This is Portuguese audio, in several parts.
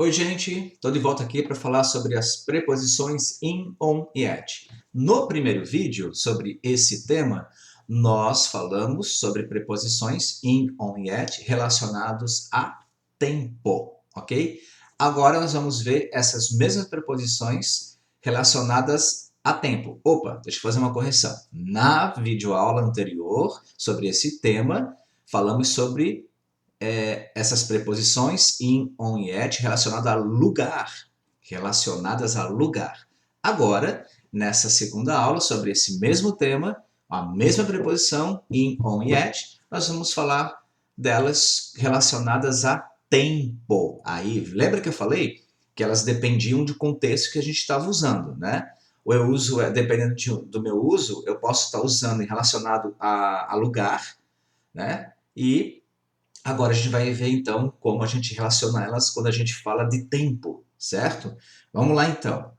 Oi, gente, estou de volta aqui para falar sobre as preposições in, on e at. No primeiro vídeo sobre esse tema, nós falamos sobre preposições in, on e at relacionados a tempo, ok? Agora nós vamos ver essas mesmas preposições relacionadas a tempo. Opa, deixa eu fazer uma correção. Na videoaula anterior sobre esse tema, falamos sobre essas preposições in, on e at relacionadas a lugar. Agora, nessa segunda aula sobre esse mesmo tema, a mesma preposição in, on e at, nós vamos falar delas relacionadas a tempo. Aí, lembra que eu falei que elas dependiam do contexto que a gente estava usando, né? Ou eu uso, dependendo do meu uso, eu posso estar usando relacionado a lugar, né? E agora a gente vai ver então como a gente relaciona elas quando a gente fala de tempo, certo? Vamos lá então.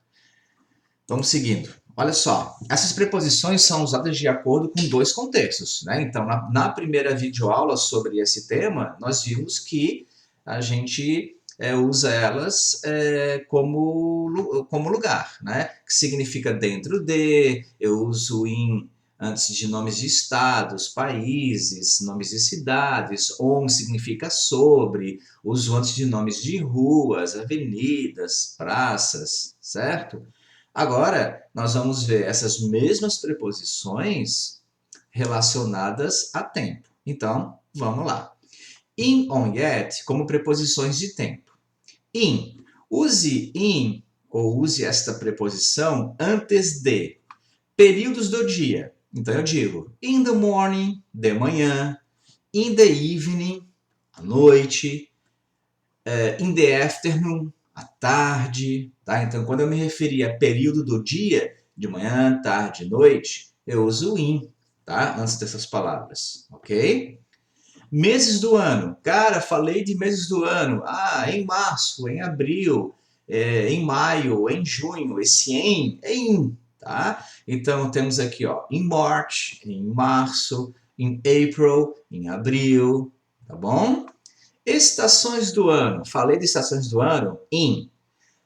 Vamos seguindo. Olha só, essas preposições são usadas de acordo com dois contextos, né? Então, na primeira videoaula sobre esse tema, nós vimos que a gente usa elas como lugar, né? Que significa dentro de, eu uso em antes de nomes de estados, países, nomes de cidades, on significa sobre, uso antes de nomes de ruas, avenidas, praças, certo? Agora, nós vamos ver essas mesmas preposições relacionadas a tempo. Então, vamos lá. In, on, yet como preposições de tempo. In. Use in ou use esta preposição antes de períodos do dia. Então, eu digo in the morning, de manhã, in the evening, à noite, in the afternoon, à tarde, tá? Então, quando eu me referir a período do dia, de manhã, tarde, noite, eu uso in, tá? Antes dessas palavras, ok? Meses do ano. Cara, falei de meses do ano. Ah, em março, em abril, em maio, em junho. Esse em é in, tá? Então, temos aqui, ó, in March, em março, in April, em abril, tá bom? Estações do ano. Falei de estações do ano in.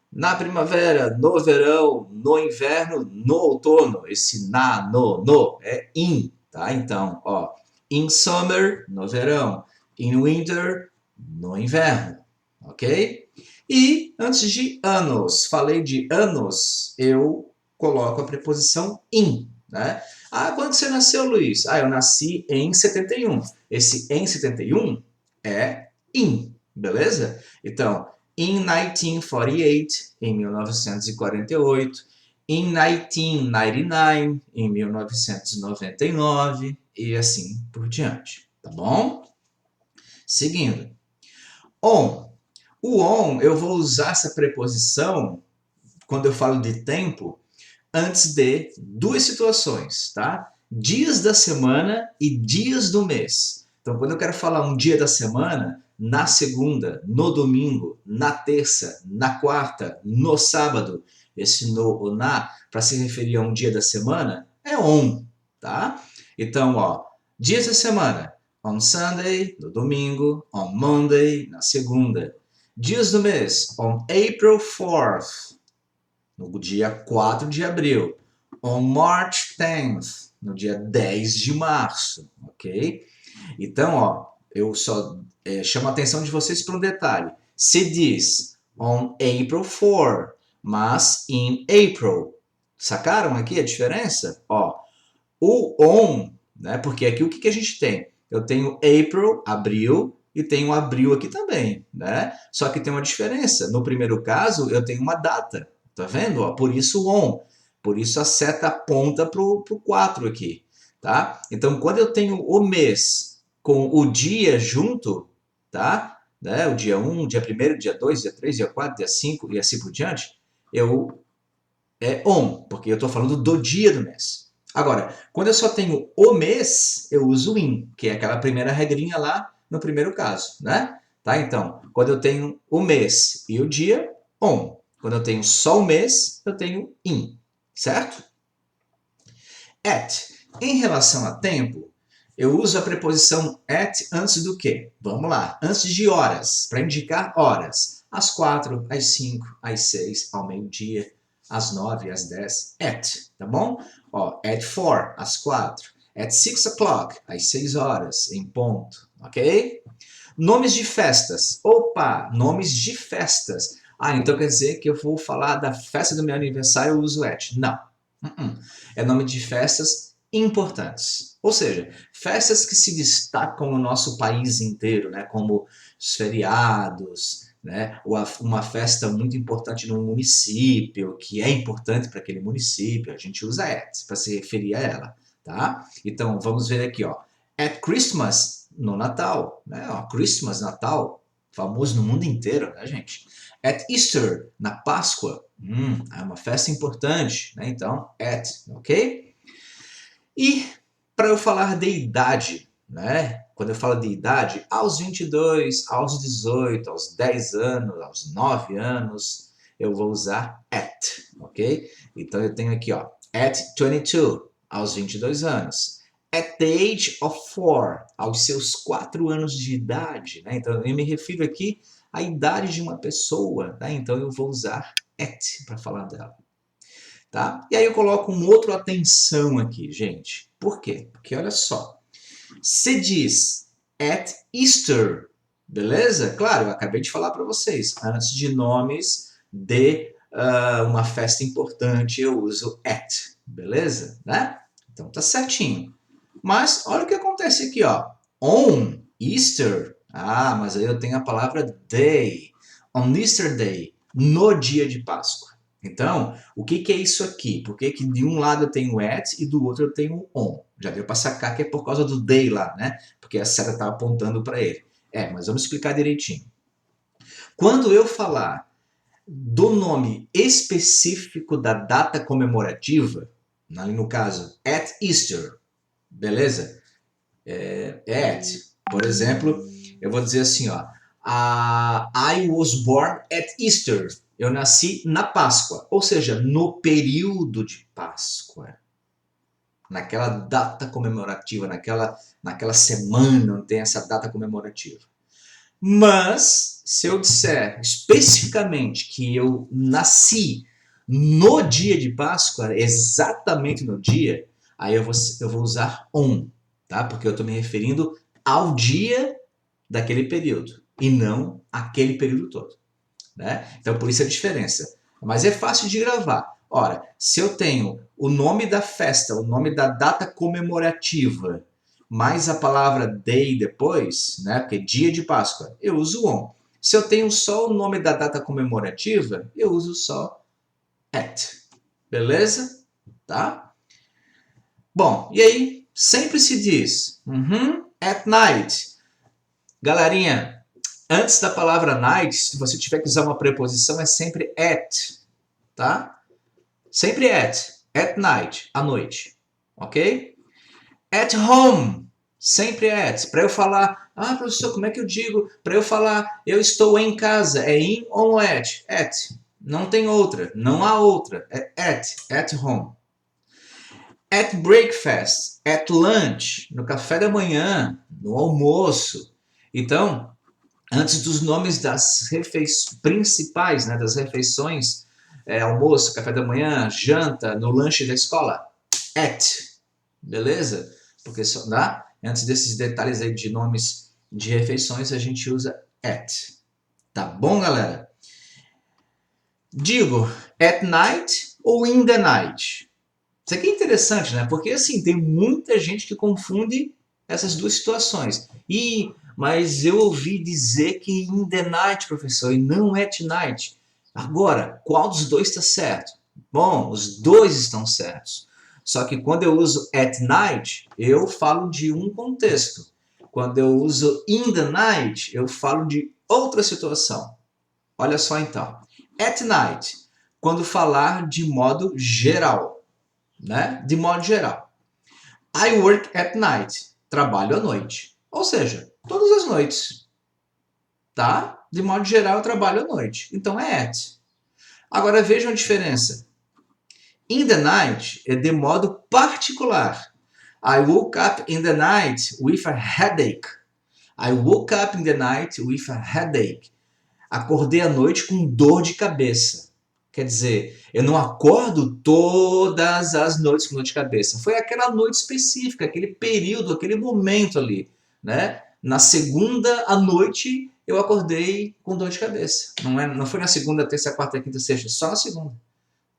Na primavera, no verão, no inverno, no outono. Esse na, no é in, tá? Então, ó, in summer, no verão. In winter, no inverno, ok? E antes de anos, falei de anos, eu coloco a preposição in, né? Ah, quando você nasceu, Luiz? Ah, eu nasci em 71. Esse em 71 é in, beleza? Então, in 1948, em 1948, in 1999, em 1999, e assim por diante, tá bom? Seguindo. On. O on, eu vou usar essa preposição, quando eu falo de tempo, antes de duas situações, tá? Dias da semana e dias do mês. Então, quando eu quero falar um dia da semana, na segunda, no domingo, na terça, na quarta, no sábado, esse no ou na, para se referir a um dia da semana, é on, tá? Então, ó, dias da semana, on Sunday, no domingo, on Monday, na segunda. Dias do mês, on April 4th, no dia 4 de abril. On March 10th, no dia 10 de março, ok? Então, ó, eu só chamo a atenção de vocês para um detalhe. Se diz on April 4, mas in April. Sacaram aqui a diferença? Ó, o on, né? Porque aqui o que a gente tem? Eu tenho April, abril, e tenho abril aqui também, né? Só que tem uma diferença. No primeiro caso, eu tenho uma data. Tá vendo? Ó, por isso on. Por isso a seta aponta para o 4 aqui. Tá? Então, quando eu tenho o mês com o dia junto, tá? Né? O dia 1, dia 1º, dia 2, dia 3, dia 4, dia 5 e assim por diante, é on, porque eu estou falando do dia do mês. Agora, quando eu só tenho o mês, eu uso in, que é aquela primeira regrinha lá no primeiro caso, né? Tá? Então, quando eu tenho o mês e o dia, on. Quando eu tenho só o mês, eu tenho in, certo? At. Em relação a tempo, eu uso a preposição at antes do que? Vamos lá, antes de horas, para indicar horas. às 4, às 5, às 6, ao meio-dia, às 9, às 10, at, tá bom? Ó, at 4, às 4, at 6 o'clock, às 6 horas, em ponto, ok? Nomes de festas. Opa, nomes de festas. Ah, então quer dizer que eu vou falar da festa do meu aniversário, eu uso at. Não. É nome de festas importantes. Ou seja, festas que se destacam no nosso país inteiro, né? Como os feriados, né? Ou uma festa muito importante no município, que é importante para aquele município, a gente usa at para se referir a ela, tá? Então, vamos ver aqui, ó. At Christmas, no Natal, né? Ó, Christmas, Natal, famoso no mundo inteiro, né, gente? At Easter, na Páscoa, é uma festa importante, né? Então, at, ok? E para eu falar de idade, né? Quando eu falo de idade, aos 22, aos 18, aos 10 anos, aos 9 anos, eu vou usar at, ok? Então eu tenho aqui, ó, at 22, aos 22 anos. At the age of 4, aos seus 4 anos de idade, né? Então eu me refiro aqui à idade de uma pessoa, né? Então eu vou usar at para falar dela. Tá? E aí eu coloco um outro atenção aqui, gente. Por quê? Porque olha só, se diz at Easter, beleza? Claro, eu acabei de falar para vocês, antes de nomes de uma festa importante eu uso at, beleza? Né? Então tá certinho. Mas olha o que acontece aqui, ó. On Easter, mas aí eu tenho a palavra day. On Easter Day, no dia de Páscoa. Então, o que é isso aqui? Por que de um lado eu tenho at e do outro eu tenho on? Já deu para sacar que é por causa do day lá, né? Porque a seta está apontando para ele. Mas vamos explicar direitinho. Quando eu falar do nome específico da data comemorativa, ali no caso, at Easter, beleza? At. Por exemplo, eu vou dizer assim, ó. I was born at Easter. Eu nasci na Páscoa, ou seja, no período de Páscoa. Naquela data comemorativa, naquela semana onde tem essa data comemorativa. Mas, se eu disser especificamente que eu nasci no dia de Páscoa, exatamente no dia, aí eu vou usar on, tá? Porque eu estou me referindo ao dia daquele período e não aquele período todo, né? Então, por isso a diferença. Mas é fácil de gravar. Ora, se eu tenho o nome da festa, o nome da data comemorativa, mais a palavra day depois, né? Porque dia de Páscoa, eu uso on. Se eu tenho só o nome da data comemorativa, eu uso só at. Beleza? Tá? Bom, e aí sempre se diz at night. Galerinha, antes da palavra night, se você tiver que usar uma preposição, é sempre at, tá? Sempre at night, à noite, ok? At home, sempre at. Para eu falar, professor, como é que eu digo? Para eu falar, eu estou em casa, é in ou at? At. Não tem outra, não há outra, é at home. At breakfast, at lunch, no café da manhã, no almoço. Então, antes dos nomes das refeições principais, né, das refeições, almoço, café da manhã, janta, no lanche da escola, at, beleza? Porque só dá, antes desses detalhes aí de nomes de refeições, a gente usa at. Tá bom, galera? Digo at night ou in the night. Isso aqui é interessante, né? Porque assim, tem muita gente que confunde essas duas situações. Mas eu ouvi dizer que in the night, professor, e não at night. Agora, qual dos dois está certo? Bom, os dois estão certos. Só que quando eu uso at night, eu falo de um contexto. Quando eu uso in the night, eu falo de outra situação. Olha só então. At night, quando falar de modo geral. Né? De modo geral. I work at night. Trabalho à noite. Ou seja, todas as noites. Tá? De modo geral, eu trabalho à noite. Então é at. Agora vejam a diferença. In the night é de modo particular. I woke up in the night with a headache. I woke up in the night with a headache. Acordei à noite com dor de cabeça. Quer dizer, eu não acordo todas as noites com dor de cabeça. Foi aquela noite específica, aquele período, aquele momento ali, né? Na segunda à noite eu acordei com dor de cabeça. Não foi na segunda, terça, quarta, quinta, sexta, só na segunda.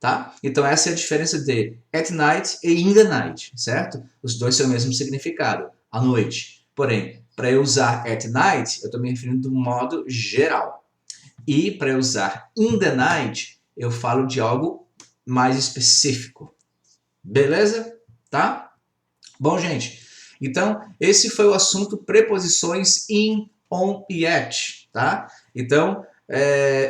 Tá? Então essa é a diferença de at night e in the night, certo? Os dois têm o mesmo significado, à noite. Porém, para eu usar at night, eu estou me referindo de um modo geral. E para eu usar in the night, eu falo de algo mais específico. Beleza? Tá? Bom, gente, então esse foi o assunto preposições in, on e at, tá? Então,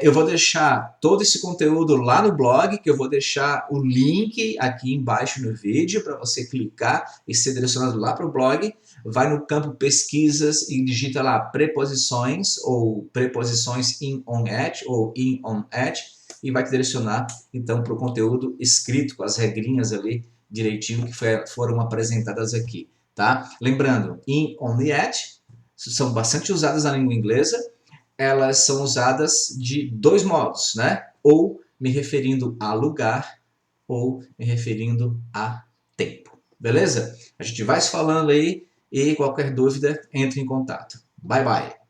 eu vou deixar todo esse conteúdo lá no blog, que eu vou deixar o link aqui embaixo no vídeo para você clicar e ser direcionado lá para o blog. Vai no campo pesquisas e digita lá preposições ou preposições in, on, at ou in, on, at e vai te direcionar então para o conteúdo escrito com as regrinhas ali direitinho que foram apresentadas aqui, tá? Lembrando, in, on e at são bastante usadas na língua inglesa. Elas são usadas de dois modos, né? Ou me referindo a lugar, ou me referindo a tempo. Beleza? A gente vai se falando aí e qualquer dúvida, entre em contato. Bye, bye!